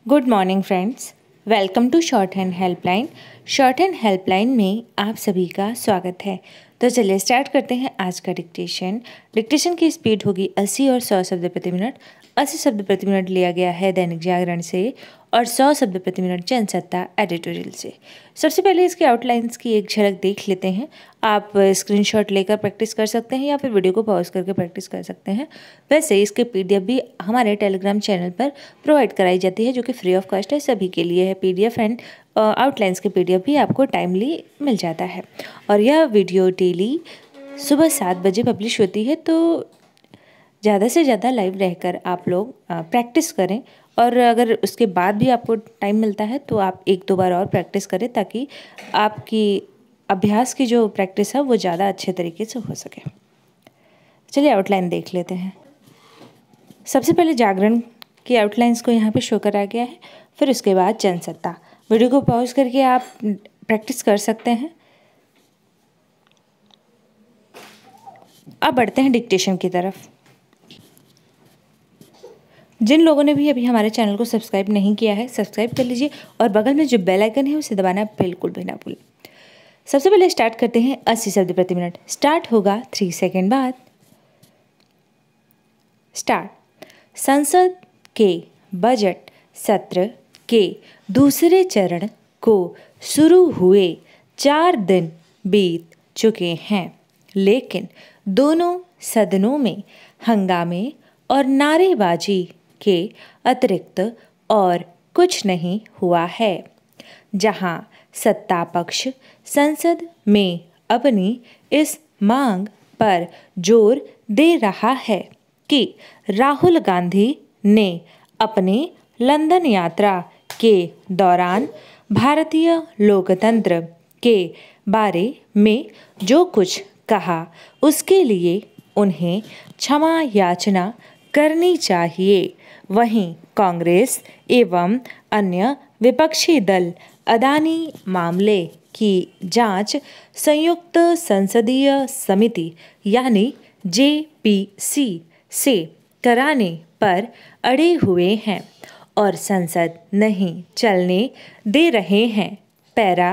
Good morning friends, welcome to short hand helpline. Short hand helpline में आप सभी का स्वागत है। तो चलिए स्टार्ट करते हैं आज का डिक्टेशन की स्पीड होगी 80 और 100 शब्द प्रति मिनट। 80 शब्द प्रति मिनट लिया गया है दैनिक जागरण से और 100 शब्द प्रति मिनट जनसत्ता एडिटोरियल से। सबसे पहले इसके आउटलाइंस की एक झलक देख लेते हैं। आप स्क्रीनशॉट लेकर प्रैक्टिस कर सकते हैं या फिर वीडियो को पॉज करके प्रैक्टिस कर सकते हैं। वैसे इसके पीडीएफ भी हमारे टेलीग्राम चैनल पर प्रोवाइड कराई जाती है, जो कि फ्री ऑफ कॉस्ट है, सभी के लिए है। पीडीएफ एंड आउटलाइंस के पीडीएफ भी आपको टाइमली मिल जाता है। और यह वीडियो डेली सुबह 7 बजे पब्लिश होती है, तो ज़्यादा से ज़्यादा लाइव रहकर आप लोग प्रैक्टिस करें। और अगर उसके बाद भी आपको टाइम मिलता है तो आप 1-2 बार और प्रैक्टिस करें, ताकि आपकी अभ्यास की जो प्रैक्टिस है वो ज़्यादा अच्छे तरीके से हो सके। चलिए आउटलाइन देख लेते हैं। सबसे पहले जागरण की आउटलाइंस को यहाँ पे शो करा गया है, फिर उसके बाद जनसत्ता। वीडियो को पॉज करके आप प्रैक्टिस कर सकते हैं। अब बढ़ते हैं डिक्टेशन की तरफ। जिन लोगों ने भी अभी हमारे चैनल को सब्सक्राइब नहीं किया है, सब्सक्राइब कर लीजिए और बगल में जो बेल आइकन है उसे दबाना बिल्कुल भी ना भूलें। सबसे पहले स्टार्ट करते हैं 80 शब्द प्रति मिनट। स्टार्ट होगा 3 सेकंड बाद। स्टार्ट। संसद के बजट सत्र के दूसरे चरण को शुरू हुए 4 दिन बीत चुके हैं, लेकिन दोनों सदनों में हंगामे और नारेबाजी के अतिरिक्त और कुछ नहीं हुआ है। जहां सत्ता पक्ष संसद में अपनी इस मांग पर जोर दे रहा है कि राहुल गांधी ने अपनी लंदन यात्रा के दौरान भारतीय लोकतंत्र के बारे में जो कुछ कहा उसके लिए उन्हें क्षमा याचना करनी चाहिए, वहीं कांग्रेस एवं अन्य विपक्षी दल अदानी मामले की जांच संयुक्त संसदीय समिति यानी जेपीसी से कराने पर अड़े हुए हैं और संसद नहीं चलने दे रहे हैं। पैरा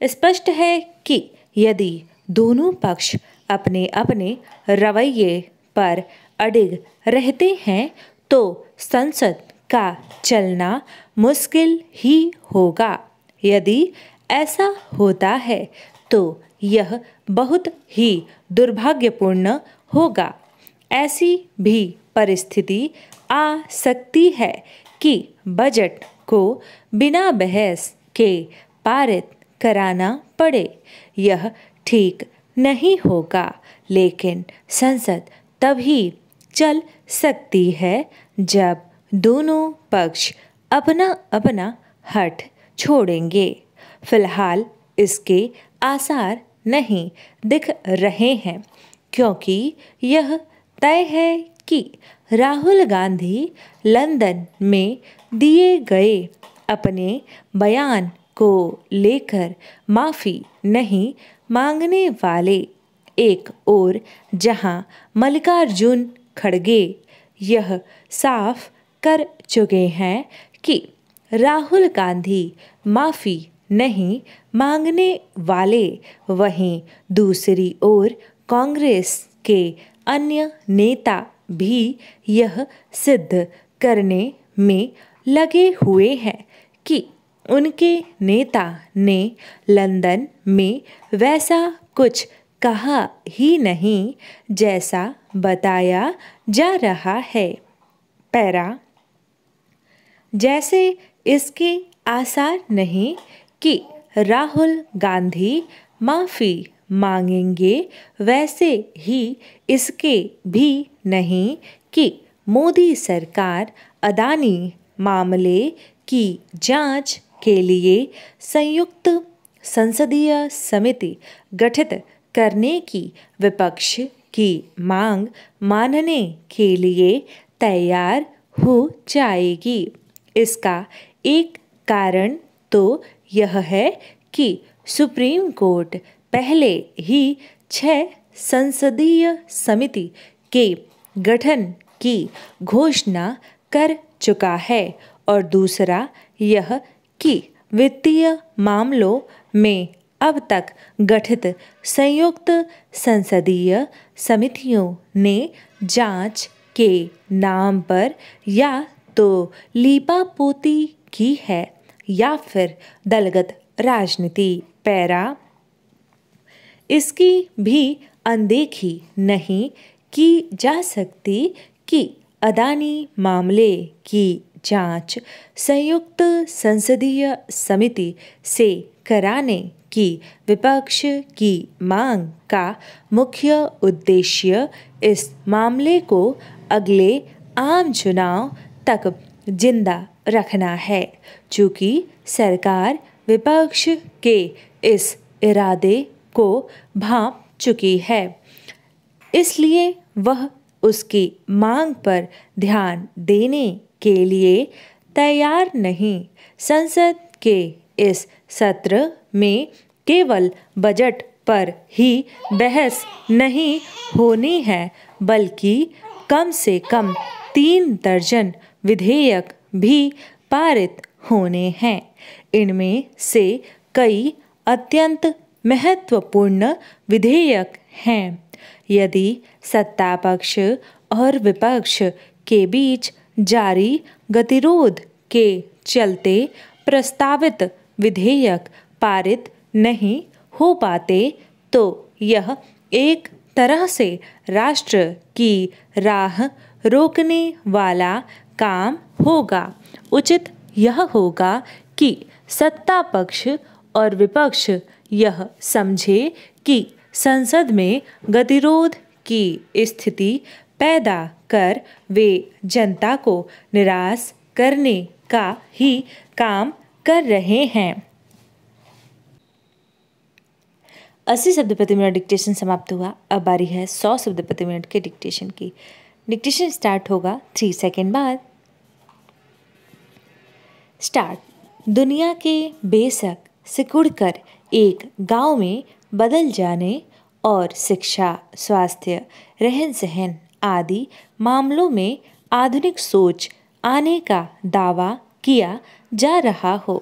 स्पष्ट है कि यदि दोनों पक्ष अपने अपने रवैये पर अडिग रहते हैं तो संसद का चलना मुश्किल ही होगा। यदि ऐसा होता है तो यह बहुत ही दुर्भाग्यपूर्ण होगा। ऐसी भी परिस्थिति आ सकती है कि बजट को बिना बहस के पारित कराना पड़े। यह ठीक नहीं होगा, लेकिन संसद तभी चल सकती है जब दोनों पक्ष अपना अपना हठ छोड़ेंगे। फिलहाल इसके आसार नहीं दिख रहे हैं, क्योंकि यह तय है कि राहुल गांधी लंदन में दिए गए अपने बयान को लेकर माफ़ी नहीं मांगने वाले। एक और जहां मल्लिकार्जुन खड़गे यह साफ कर चुके हैं कि राहुल गांधी माफ़ी नहीं मांगने वाले, वहीं दूसरी ओर कांग्रेस के अन्य नेता भी यह सिद्ध करने में लगे हुए हैं कि उनके नेता ने लंदन में वैसा कुछ कहा ही नहीं जैसा बताया जा रहा है। पैरा जैसे इसके आसार नहीं कि राहुल गांधी माफ़ी मांगेंगे, वैसे ही इसके भी नहीं कि मोदी सरकार अदानी मामले की जांच के लिए संयुक्त संसदीय समिति गठित करने की विपक्ष की मांग मानने के लिए तैयार हो जाएगी। इसका एक कारण तो यह है कि सुप्रीम कोर्ट पहले ही 6 संसदीय समिति के गठन की घोषणा कर चुका है और दूसरा यह कि वित्तीय मामलों में अब तक गठित संयुक्त संसदीय समितियों ने जांच के नाम पर या तो लीपापोती की है या फिर दलगत राजनीति पैरा इसकी भी अनदेखी नहीं की जा सकती कि अदानी मामले की जांच संयुक्त संसदीय समिति से कराने की विपक्ष की मांग का मुख्य उद्देश्य इस मामले को अगले आम चुनाव तक जिंदा रखना है। चूँकि सरकार विपक्ष के इस इरादे को भांप चुकी है, इसलिए वह उसकी मांग पर ध्यान देने के लिए तैयार नहीं। संसद के इस सत्र में केवल बजट पर ही बहस नहीं होनी है, बल्कि कम से कम 3 दर्जन विधेयक भी पारित होने हैं। इनमें से कई अत्यंत महत्वपूर्ण विधेयक हैं। यदि सत्ता पक्ष और विपक्ष के बीच जारी गतिरोध के चलते प्रस्तावित विधेयक पारित नहीं हो पाते तो यह एक तरह से राष्ट्र की राह रोकने वाला काम होगा। उचित यह होगा कि सत्ता पक्ष और विपक्ष यह समझे कि संसद में गतिरोध की स्थिति पैदा कर वे जनता को निराश करने का ही काम कर रहे हैं। 80 शब्द प्रति मिनट डिक्टेशन समाप्त हुआ। अब बारी है 100 शब्द प्रति मिनट के डिक्टेशन की। डिक्टेशन स्टार्ट होगा 3 सेकेंड बाद। स्टार्ट। दुनिया के बेशक सिकुड़कर एक गांव में बदल जाने और शिक्षा, स्वास्थ्य, रहन सहन आदि मामलों में आधुनिक सोच आने का दावा किया जा रहा हो,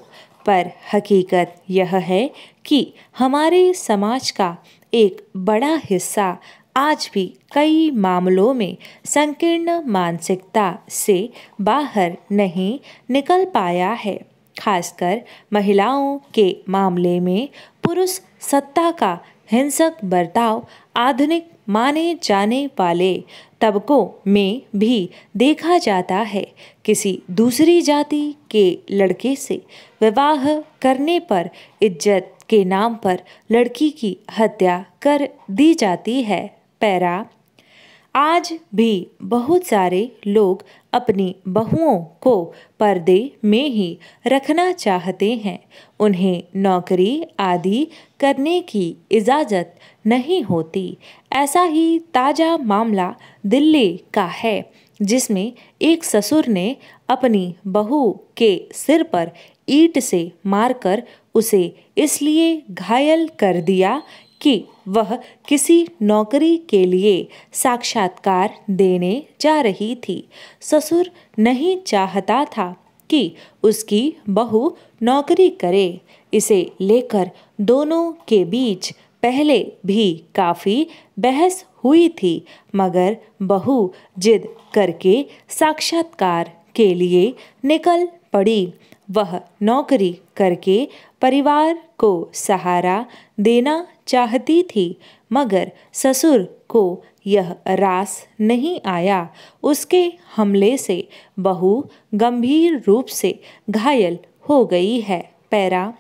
पर हकीकत यह है कि हमारे समाज का एक बड़ा हिस्सा आज भी कई मामलों में संकीर्ण मानसिकता से बाहर नहीं निकल पाया है। खासकर महिलाओं के मामले में पुरुष सत्ता का हिंसक बर्ताव आधुनिक माने जाने वाले तबकों में भी देखा जाता है। किसी दूसरी जाति के लड़के से विवाह करने पर इज्जत के नाम पर लड़की की हत्या कर दी जाती है। पैरा। आज भी बहुत सारे लोग अपनी बहुओं को पर्दे में ही रखना चाहते हैं। उन्हें नौकरी आदि करने की इजाज़त नहीं होती। ऐसा ही ताज़ा मामला दिल्ली का है, जिसमें एक ससुर ने अपनी बहू के सिर पर ईंट से मारकर उसे इसलिए घायल कर दिया कि वह किसी नौकरी के लिए साक्षात्कार देने जा रही थी। ससुर नहीं चाहता था कि उसकी बहू नौकरी करे। इसे लेकर दोनों के बीच पहले भी काफ़ी बहस हुई थी, मगर बहू जिद करके साक्षात्कार के लिए निकल पड़ी। वह नौकरी करके परिवार को सहारा देना चाहती थी, मगर ससुर को यह रास नहीं आया। उसके हमले से बहू गंभीर रूप से घायल हो गई है। पैरा।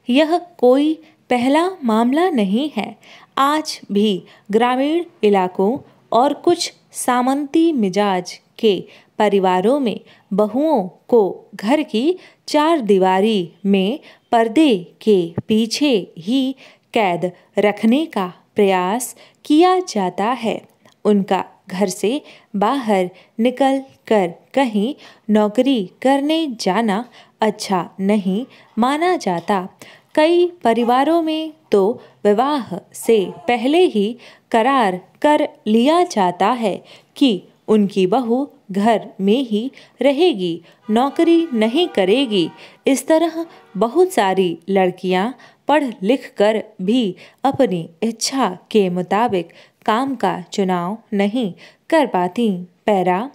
यह कोई पहला मामला नहीं है। आज भी ग्रामीण इलाकों और कुछ सामंती मिजाज के परिवारों में बहुओं को घर की 4 दीवारी में पर्दे के पीछे ही कैद रखने का प्रयास किया जाता है। उनका घर से बाहर निकल कर कहीं नौकरी करने जाना अच्छा नहीं माना जाता। कई परिवारों में तो विवाह से पहले ही करार कर लिया जाता है कि उनकी बहू घर में ही रहेगी, नौकरी नहीं करेगी। इस तरह बहुत सारी लड़कियां पढ़ लिख कर भी अपनी इच्छा के मुताबिक काम का चुनाव नहीं कर पाती। पैरा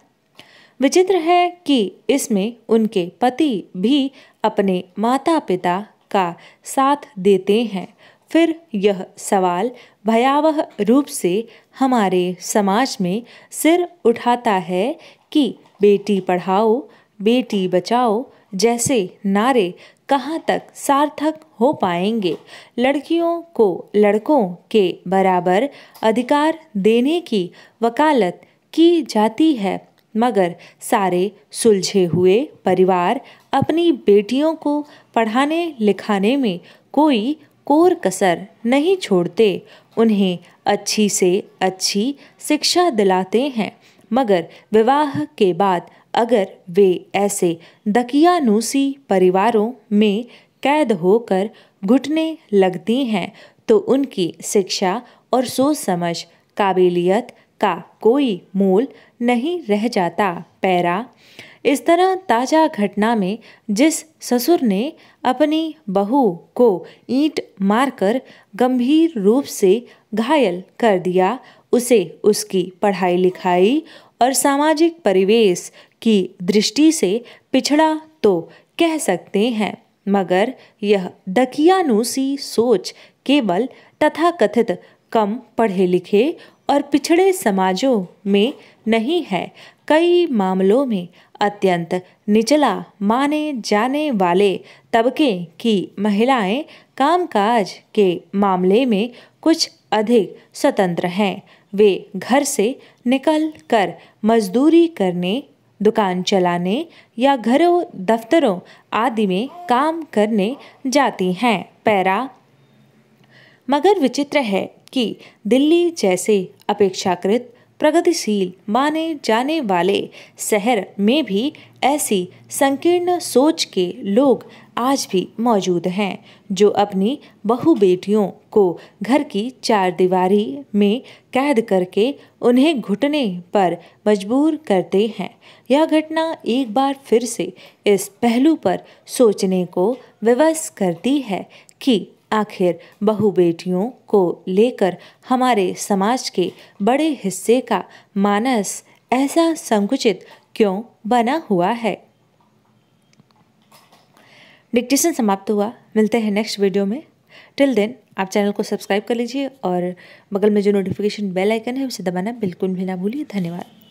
विचित्र है कि इसमें उनके पति भी अपने माता पिता का साथ देते हैं। फिर यह सवाल भयावह रूप से हमारे समाज में सिर उठाता है कि बेटी पढ़ाओ बेटी बचाओ जैसे नारे कहाँ तक सार्थक हो पाएंगे। लड़कियों को लड़कों के बराबर अधिकार देने की वकालत की जाती है, मगर सारे सुलझे हुए परिवार अपनी बेटियों को पढ़ाने लिखाने में कोई कोर कसर नहीं छोड़ते। उन्हें अच्छी से अच्छी शिक्षा दिलाते हैं, मगर विवाह के बाद अगर वे ऐसे दकियानूसी परिवारों में कैद होकर घुटने लगती हैं तो उनकी शिक्षा और सोच समझ काबिलियत का कोई मोल नहीं रह जाता। पैरा इस तरह ताजा घटना में जिस ससुर ने अपनी बहू को ईंट मारकर गंभीर रूप से घायल कर दिया, उसे उसकी पढ़ाई लिखाई और सामाजिक परिवेश की दृष्टि से पिछड़ा तो कह सकते हैं, मगर यह दकियानूसी सोच केवल तथाकथित कम पढ़े लिखे और पिछड़े समाजों में नहीं है। कई मामलों में अत्यंत निचला माने जाने वाले तबके की महिलाएं कामकाज के मामले में कुछ अधिक स्वतंत्र हैं। वे घर से निकल कर मजदूरी करने, दुकान चलाने या घरों दफ्तरों आदि में काम करने जाती हैं। पैरा मगर विचित्र है कि दिल्ली जैसे अपेक्षाकृत प्रगतिशील माने जाने वाले शहर में भी ऐसी संकीर्ण सोच के लोग आज भी मौजूद हैं, जो अपनी बहू बेटियों को घर की चारदीवारी में कैद करके उन्हें घुटने पर मजबूर करते हैं। यह घटना एक बार फिर से इस पहलू पर सोचने को विवश करती है कि आखिर बहू बेटियों को लेकर हमारे समाज के बड़े हिस्से का मानस ऐसा संकुचित क्यों बना हुआ है। डिक्टेशन समाप्त हुआ। मिलते हैं नेक्स्ट वीडियो में। टिल देन आप चैनल को सब्सक्राइब कर लीजिए और बगल में जो नोटिफिकेशन बेल आइकन है उसे दबाना बिल्कुल भी ना भूलिए। धन्यवाद।